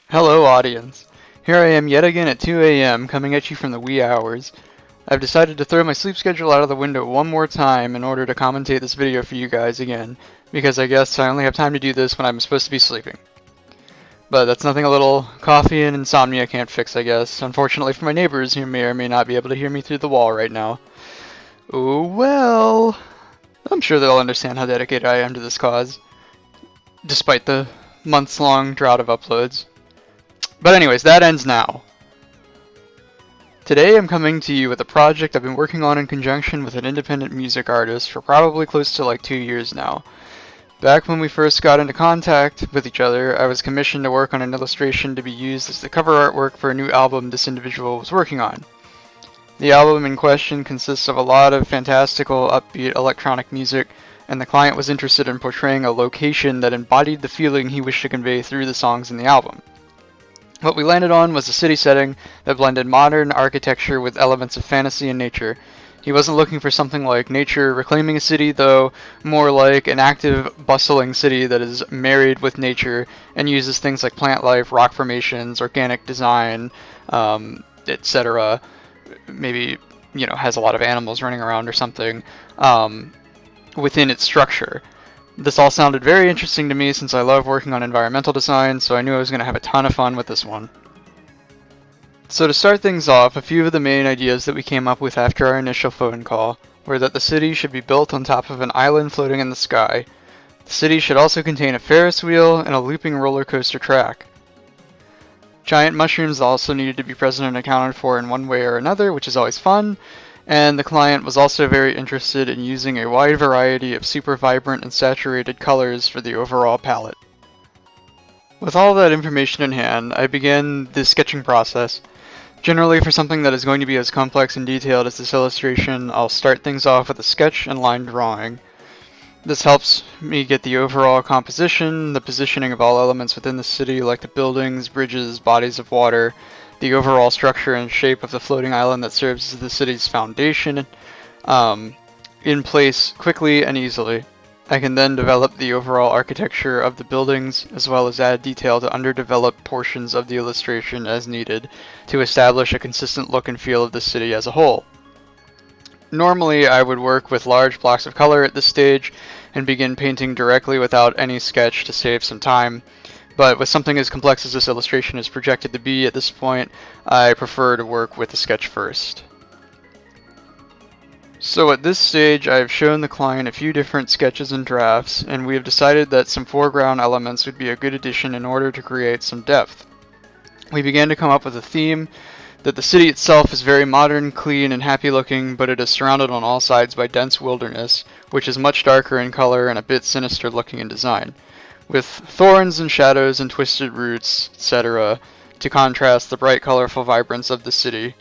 Hello, audience. Here I am yet again at 2 a.m. coming at you from the wee hours. I've decided to throw my sleep schedule out of the window one more time in order to commentate this video for you guys again, because I guess I only have time to do this when I'm supposed to be sleeping. But that's nothing a little coffee and insomnia can't fix, I guess. Unfortunately for my neighbors, who may or may not be able to hear me through the wall right now. Oh well. I'm sure they'll understand how dedicated I am to this cause, despite the months-long drought of uploads. But anyways, that ends now. Today I'm coming to you with a project I've been working on in conjunction with an independent music artist for probably close to like 2 years now. Back when we first got into contact with each other, I was commissioned to work on an illustration to be used as the cover artwork for a new album this individual was working on. The album in question consists of a lot of fantastical, upbeat electronic music, and the client was interested in portraying a location that embodied the feeling he wished to convey through the songs in the album. What we landed on was a city setting that blended modern architecture with elements of fantasy and nature. He wasn't looking for something like nature reclaiming a city, though, more like an active, bustling city that is married with nature and uses things like plant life, rock formations, organic design, etc. Maybe, has a lot of animals running around or something within its structure. This all sounded very interesting to me since I love working on environmental design, so I knew I was going to have a ton of fun with this one. So to start things off, a few of the main ideas that we came up with after our initial phone call were that the city should be built on top of an island floating in the sky. The city should also contain a Ferris wheel and a looping roller coaster track. Giant mushrooms also needed to be present and accounted for in one way or another, which is always fun. And the client was also very interested in using a wide variety of super vibrant and saturated colors for the overall palette. With all that information in hand, I began the sketching process. Generally, for something that is going to be as complex and detailed as this illustration, I'll start things off with a sketch and line drawing. This helps me get the overall composition, the positioning of all elements within the city, like the buildings, bridges, bodies of water, the overall structure and shape of the floating island that serves as the city's foundation, in place quickly and easily. I can then develop the overall architecture of the buildings, as well as add detail to underdeveloped portions of the illustration as needed to establish a consistent look and feel of the city as a whole. Normally, I would work with large blocks of color at this stage and begin painting directly without any sketch to save some time. But with something as complex as this illustration is projected to be at this point, I prefer to work with the sketch first. So at this stage, I have shown the client a few different sketches and drafts, and we have decided that some foreground elements would be a good addition in order to create some depth. We began to come up with a theme that the city itself is very modern, clean, and happy looking, but it is surrounded on all sides by dense wilderness, which is much darker in color and a bit sinister looking in design, with thorns and shadows and twisted roots, etc., to contrast the bright, colorful vibrance of the city.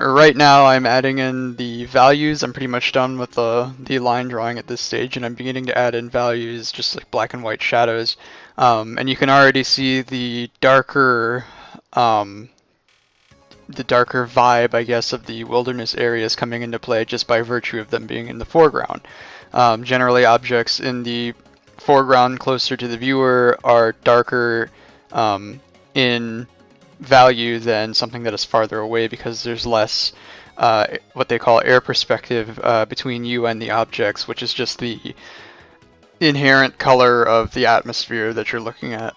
Right now I'm adding in the values. I'm pretty much done with the line drawing at this stage, and I'm beginning to add in values, just like black and white shadows. And you can already see the darker vibe, I guess, of the wilderness areas coming into play just by virtue of them being in the foreground. Generally, objects in the foreground closer to the viewer are darker in value than something that is farther away, because there's less what they call air perspective between you and the objects, which is just the inherent color of the atmosphere that you're looking at.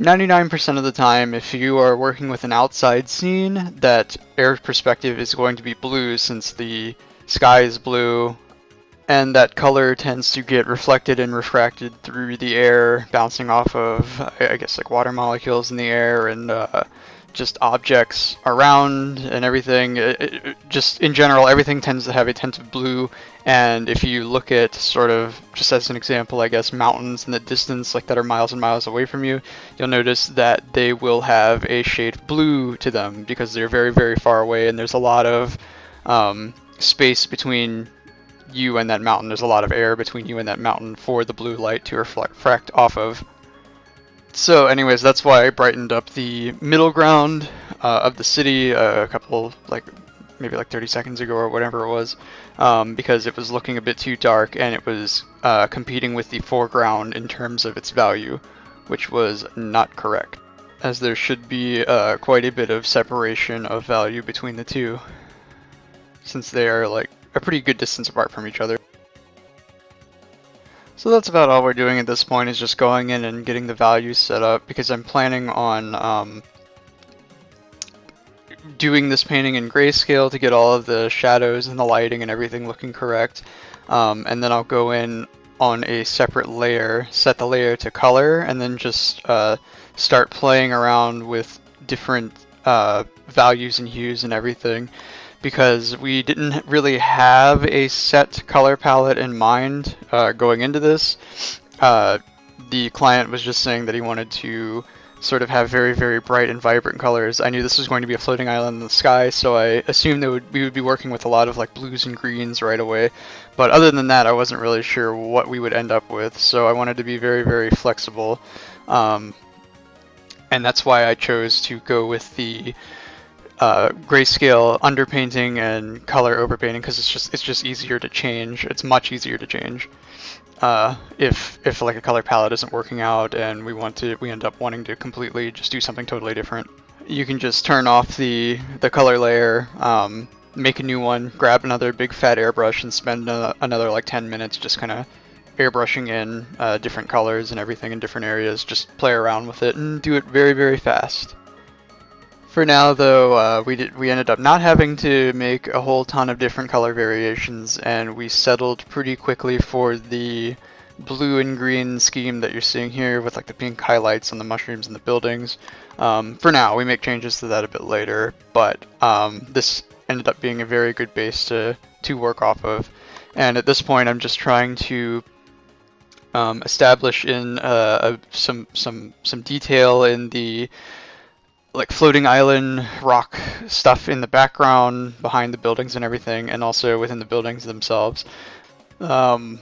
99% of the time, if you are working with an outside scene, that air perspective is going to be blue, since the sky is blue, and that color tends to get reflected and refracted through the air, bouncing off of, I guess, like water molecules in the air and just objects around and everything. Just in general, everything tends to have a tint of blue, and if you look at, sort of, just as an example, I guess, mountains in the distance, like that are miles and miles away from you, you'll notice that they will have a shade of blue to them because they're very, very far away, and there's a lot of space between you and that mountain. There's a lot of air between you and that mountain for the blue light to refract off of. So anyways, that's why I brightened up the middle ground of the city, a couple like maybe like 30 seconds ago or whatever it was, because it was looking a bit too dark and it was competing with the foreground in terms of its value, which was not correct, as there should be quite a bit of separation of value between the two, since they are like a pretty good distance apart from each other. So that's about all we're doing at this point, is just going in and getting the values set up, because I'm planning on doing this painting in grayscale to get all of the shadows and the lighting and everything looking correct. And then I'll go in on a separate layer, set the layer to color, and then just start playing around with different values and hues and everything, because we didn't really have a set color palette in mind going into this. The client was just saying that he wanted to sort of have very, very bright and vibrant colors. I knew this was going to be a floating island in the sky, so I assumed that we would be working with a lot of like blues and greens right away. But other than that, I wasn't really sure what we would end up with, so I wanted to be very, very flexible. And that's why I chose to go with the grayscale underpainting and color overpainting, because it's just easier to change. It's much easier to change if like a color palette isn't working out and we end up wanting to completely just do something totally different. You can just turn off the color layer, make a new one, grab another big fat airbrush, and spend another like 10 minutes just kind of airbrushing in different colors and everything in different areas. Just play around with it and do it very, very fast. For now, though, we ended up not having to make a whole ton of different color variations, and we settled pretty quickly for the blue and green scheme that you're seeing here, with like the pink highlights on the mushrooms and the buildings. For now, we make changes to that a bit later, but this ended up being a very good base to work off of. And at this point, I'm just trying to establish in some detail in the like floating island rock stuff in the background behind the buildings and everything, and also within the buildings themselves. Ooh.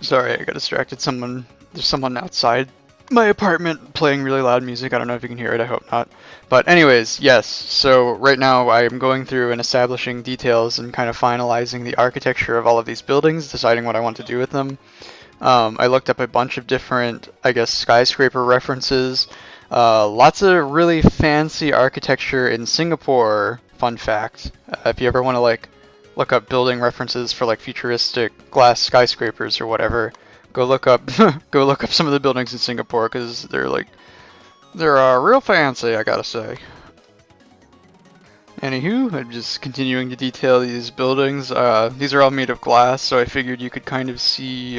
Sorry, I got distracted. There's someone outside my apartment playing really loud music. I don't know if you can hear it, I hope not. But anyways, yes, so right now I am going through and establishing details and kind of finalizing the architecture of all of these buildings, deciding what I want to do with them. I looked up a bunch of different, I guess, skyscraper references. Lots of really fancy architecture in Singapore, fun fact. If you ever want to like look up building references for like futuristic glass skyscrapers or whatever, go look up some of the buildings in Singapore, because they're real fancy, I gotta say. Anywho, I'm just continuing to detail these buildings. These are all made of glass, so I figured you could kind of see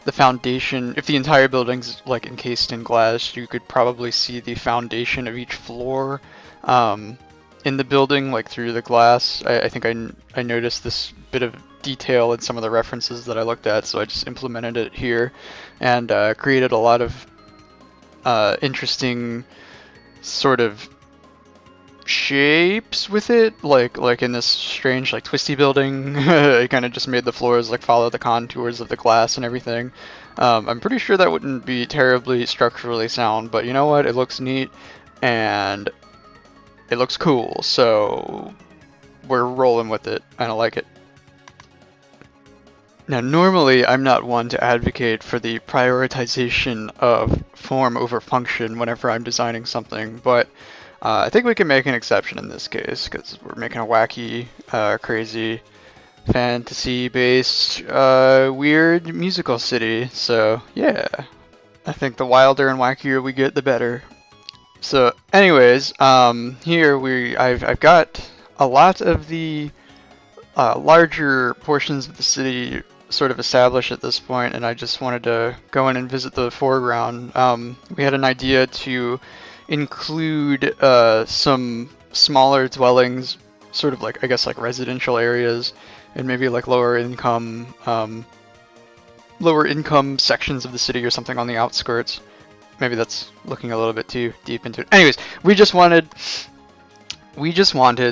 the foundation. If the entire building's like encased in glass, you could probably see the foundation of each floor in the building, like through the glass. I think I noticed this bit of detail in some of the references that I looked at, so I just implemented it here and created a lot of interesting sort of shapes with it, like in this strange like twisty building. I kind of just made the floors like follow the contours of the glass and everything. I'm pretty sure that wouldn't be terribly structurally sound, but you know what, it looks neat and it looks cool, so we're rolling with it. I don't like it. Now, normally I'm not one to advocate for the prioritization of form over function whenever I'm designing something, but I think we can make an exception in this case, because we're making a wacky, crazy, fantasy-based, weird musical city. So yeah, I think the wilder and wackier we get, the better. So anyways, here I've got a lot of the larger portions of the city sort of established at this point, and I just wanted to go in and visit the foreground. We had an idea to include some smaller dwellings, sort of like, I guess, like residential areas, and maybe like lower income sections of the city or something on the outskirts. Maybe that's looking a little bit too deep into it. Anyways, we just wanted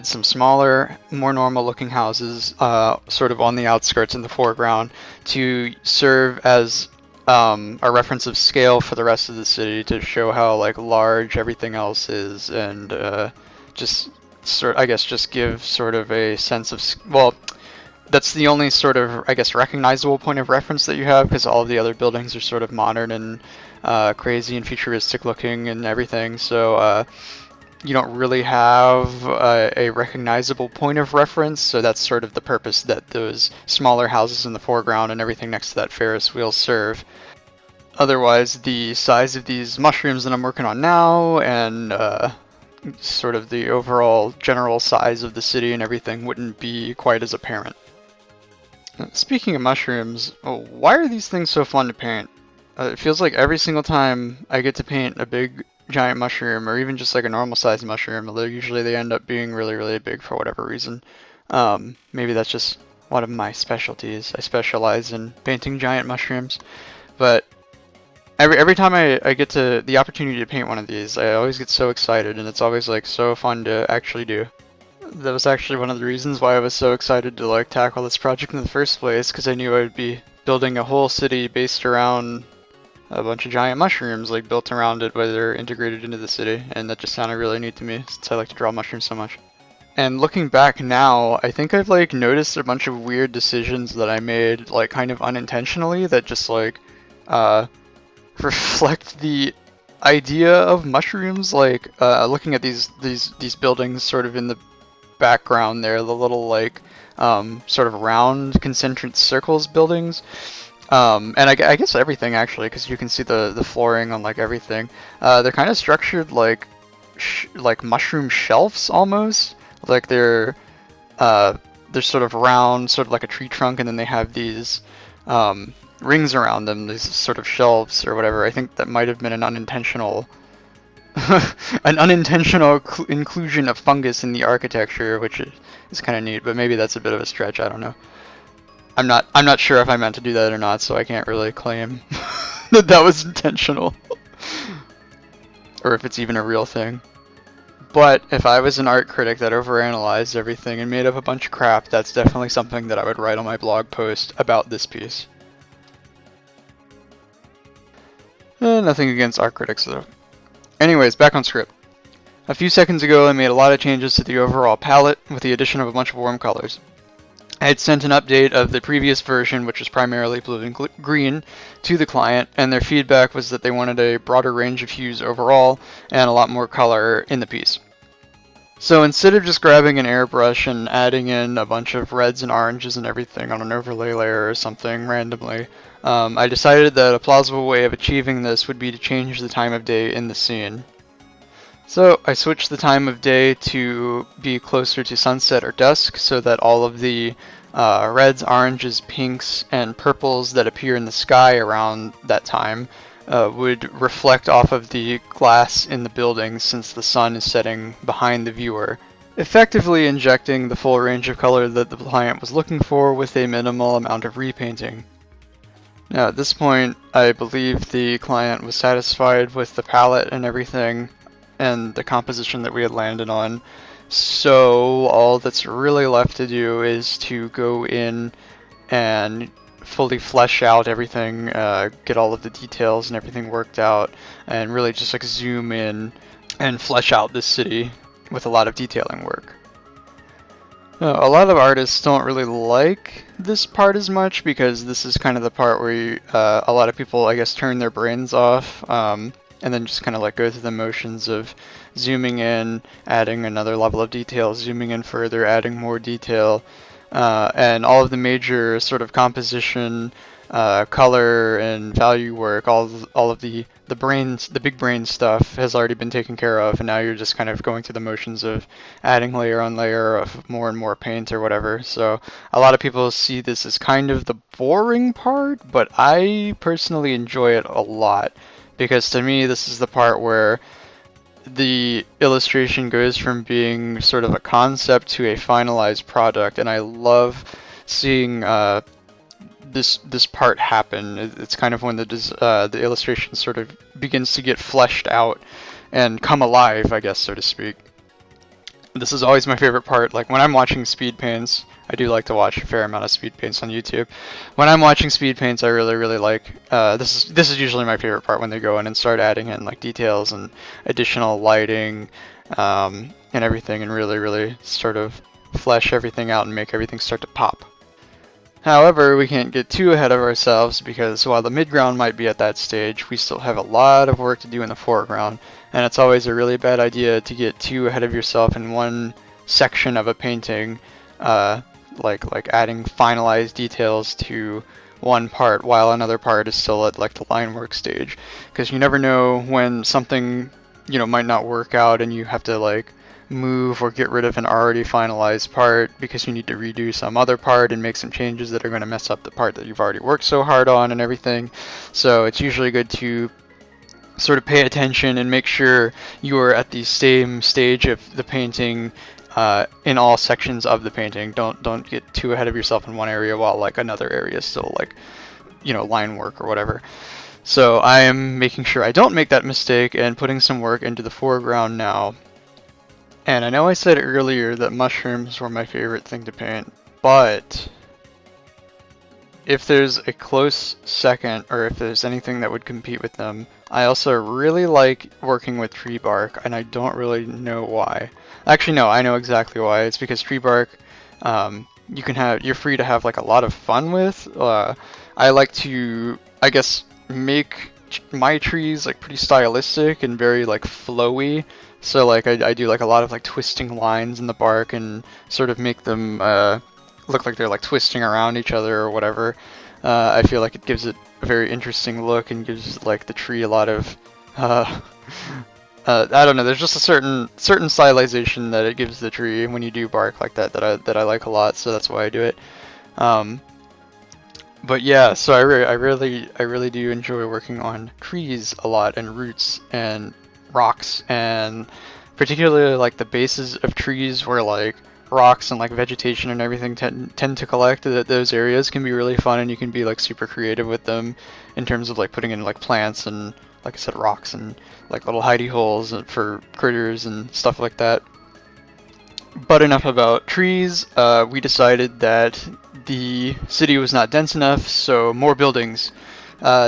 some smaller, more normal looking houses sort of on the outskirts in the foreground to serve as a reference of scale for the rest of the city, to show how like large everything else is, and just I guess just give sort of a sense of, well, that's the only sort of, I guess, recognizable point of reference that you have, because all of the other buildings are sort of modern and crazy and futuristic looking and everything. So you don't really have a recognizable point of reference. So that's sort of the purpose that those smaller houses in the foreground and everything next to that Ferris wheel serve. Otherwise, the size of these mushrooms that I'm working on now and sort of the overall general size of the city and everything wouldn't be quite as apparent. Speaking of mushrooms, why are these things so fun to paint? It feels like every single time I get to paint a big giant mushroom, or even just like a normal sized mushroom, although usually they end up being really, really big for whatever reason. Maybe that's just one of my specialties. I specialize in painting giant mushrooms. But every time I get to the opportunity to paint one of these, I always get so excited, and it's always like so fun to actually do. That was actually one of the reasons why I was so excited to like tackle this project in the first place, because I knew I would be building a whole city based around a bunch of giant mushrooms, like built around it, where they're integrated into the city, and that just sounded really neat to me since I like to draw mushrooms so much. And looking back now, I think I've like noticed a bunch of weird decisions that I made, like kind of unintentionally, that just like reflect the idea of mushrooms. Like looking at these buildings sort of in the background there, the little like sort of round concentric circles buildings, and I guess everything actually, because you can see the flooring on like everything. They're kind of structured like mushroom shelves almost, like they're sort of round, sort of like a tree trunk, and then they have these rings around them, these sort of shelves or whatever. I think that might have been an unintentional inclusion of fungus in the architecture, which is kind of neat, but maybe that's a bit of a stretch. I don't know. I'm not sure if I meant to do that or not, so I can't really claim that that was intentional, or if it's even a real thing. But if I was an art critic that overanalyzed everything and made up a bunch of crap, that's definitely something that I would write on my blog post about this piece. Nothing against art critics though. Anyways, back on script. A few seconds ago I made a lot of changes to the overall palette with the addition of a bunch of warm colors. I had sent an update of the previous version, which was primarily blue and green, to the client, and their feedback was that they wanted a broader range of hues overall and a lot more color in the piece. So instead of just grabbing an airbrush and adding in a bunch of reds and oranges and everything on an overlay layer or something randomly, I decided that a plausible way of achieving this would be to change the time of day in the scene. So I switched the time of day to be closer to sunset or dusk, so that all of the reds, oranges, pinks, and purples that appear in the sky around that time would reflect off of the glass in the building, since the sun is setting behind the viewer, effectively injecting the full range of color that the client was looking for with a minimal amount of repainting. Now at this point, I believe the client was satisfied with the palette and everything, and the composition that we had landed on, so all that's really left to do is to go in and fully flesh out everything, get all of the details and everything worked out, and really just like zoom in and flesh out this city with a lot of detailing work. A lot of artists don't really like this part as much, because this is kind of the part where a lot of people, I guess, turn their brains off, and then just kind of like go through the motions of zooming in, adding another level of detail, zooming in further, adding more detail, and all of the major sort of composition, color, and value work, all of the big brain stuff has already been taken care of, and now you're just kind of going through the motions of adding layer on layer of more and more paint or whatever. So a lot of people see this as kind of the boring part, but I personally enjoy it a lot, because to me this is the part where the illustration goes from being sort of a concept to a finalized product, and I love seeing this part happen. It's kind of when the illustration sort of begins to get fleshed out and come alive, I guess, so to speak. This is always my favorite part. Like when I'm watching speed paints, I do like to watch a fair amount of speed paints on YouTube. When I'm watching speed paints, I really like this is usually my favorite part when they go in and start adding in like details and additional lighting and everything, and really sort of flesh everything out and make everything start to pop. However, we can't get too ahead of ourselves because while the midground might be at that stage, we still have a lot of work to do in the foreground, and it's always a really bad idea to get too ahead of yourself in one section of a painting, like adding finalized details to one part while another part is still at like the line work stage, because you never know when something might not work out and you have to like move or get rid of an already finalized part because you need to redo some other part and make some changes that are going to mess up the part that you've already worked so hard on and everything. So it's usually good to sort of pay attention and make sure you are at the same stage of the painting in all sections of the painting. Don't get too ahead of yourself in one area while like another area is still like line work or whatever. So I am making sure I don't make that mistake and putting some work into the foreground now. And I know I said earlier that mushrooms were my favorite thing to paint, but if there's a close second, or if there's anything that would compete with them, I also really like working with tree bark, and I don't really know why. Actually, no, I know exactly why. It's because tree bark, you're free to have like a lot of fun with. I like to, I guess, make my trees like pretty stylistic and very like flowy. So like I do like a lot of like twisting lines in the bark and sort of make them look like they're like twisting around each other or whatever. I feel like it gives it a very interesting look and gives like the tree a lot of I don't know. There's just a certain stylization that it gives the tree when you do bark like that that I like a lot. So that's why I do it. But yeah, so I really do enjoy working on trees a lot, and roots and rocks, and particularly like the bases of trees where like rocks and like vegetation and everything tend to collect. Those areas can be really fun, and you can be like super creative with them in terms of like putting in like plants and, like I said, rocks and like little hidey holes for critters and stuff like that. But enough about trees. We decided that the city was not dense enough, so more buildings.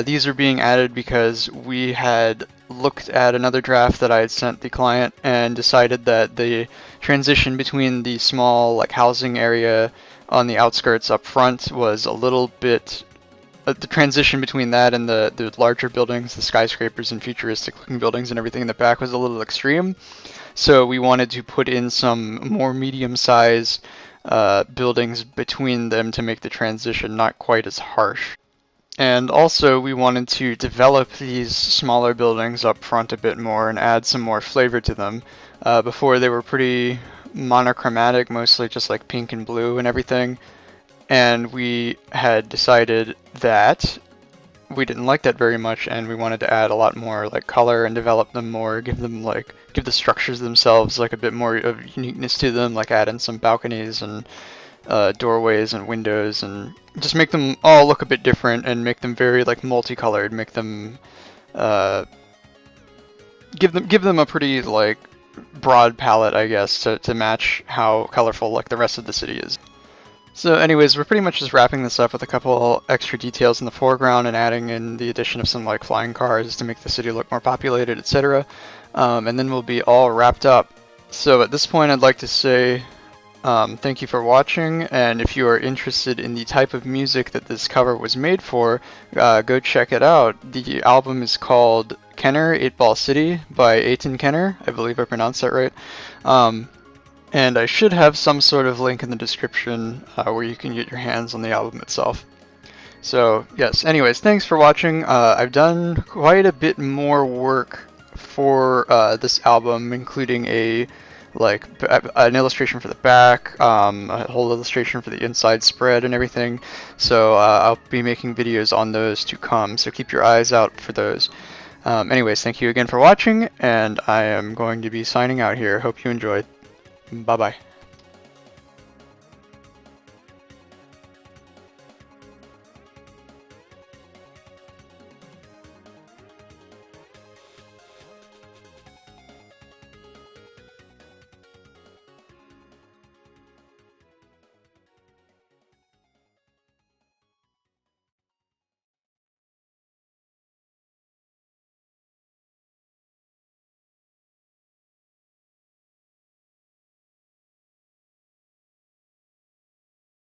These are being added because we had looked at another draft that I had sent the client and decided that the transition between the small like housing area on the outskirts up front was a little bit the transition between that and the larger buildings, the skyscrapers and futuristic looking buildings and everything in the back, was a little extreme. So we wanted to put in some more medium-sized buildings between them to make the transition not quite as harsh. And also we wanted to develop these smaller buildings up front a bit more and add some more flavor to them. Before they were pretty monochromatic, mostly just like pink and blue and everything. And we had decided that we didn't like that very much, and we wanted to add a lot more like color and develop them more, give the structures themselves like a bit more of uniqueness to them, like add in some balconies and doorways and windows, and just make them all look a bit different and make them very like multicolored, make them give them a pretty like broad palette, I guess, to match how colorful like the rest of the city is. So anyways, we're pretty much just wrapping this up with a couple extra details in the foreground and adding in the addition of some like flying cars to make the city look more populated, etc. And then we'll be all wrapped up. So at this point I'd like to say thank you for watching, and if you are interested in the type of music that this cover was made for, go check it out. The album is called Kenner, 8-Ball City by Eitan Kenner. I believe I pronounced that right. And I should have some sort of link in the description where you can get your hands on the album itself. So yes, anyways, thanks for watching. I've done quite a bit more work for this album, including an illustration for the back, a whole illustration for the inside spread and everything. So I'll be making videos on those to come, so keep your eyes out for those. Anyways, thank you again for watching, and I am going to be signing out here. Hope you enjoyed. Bye-bye.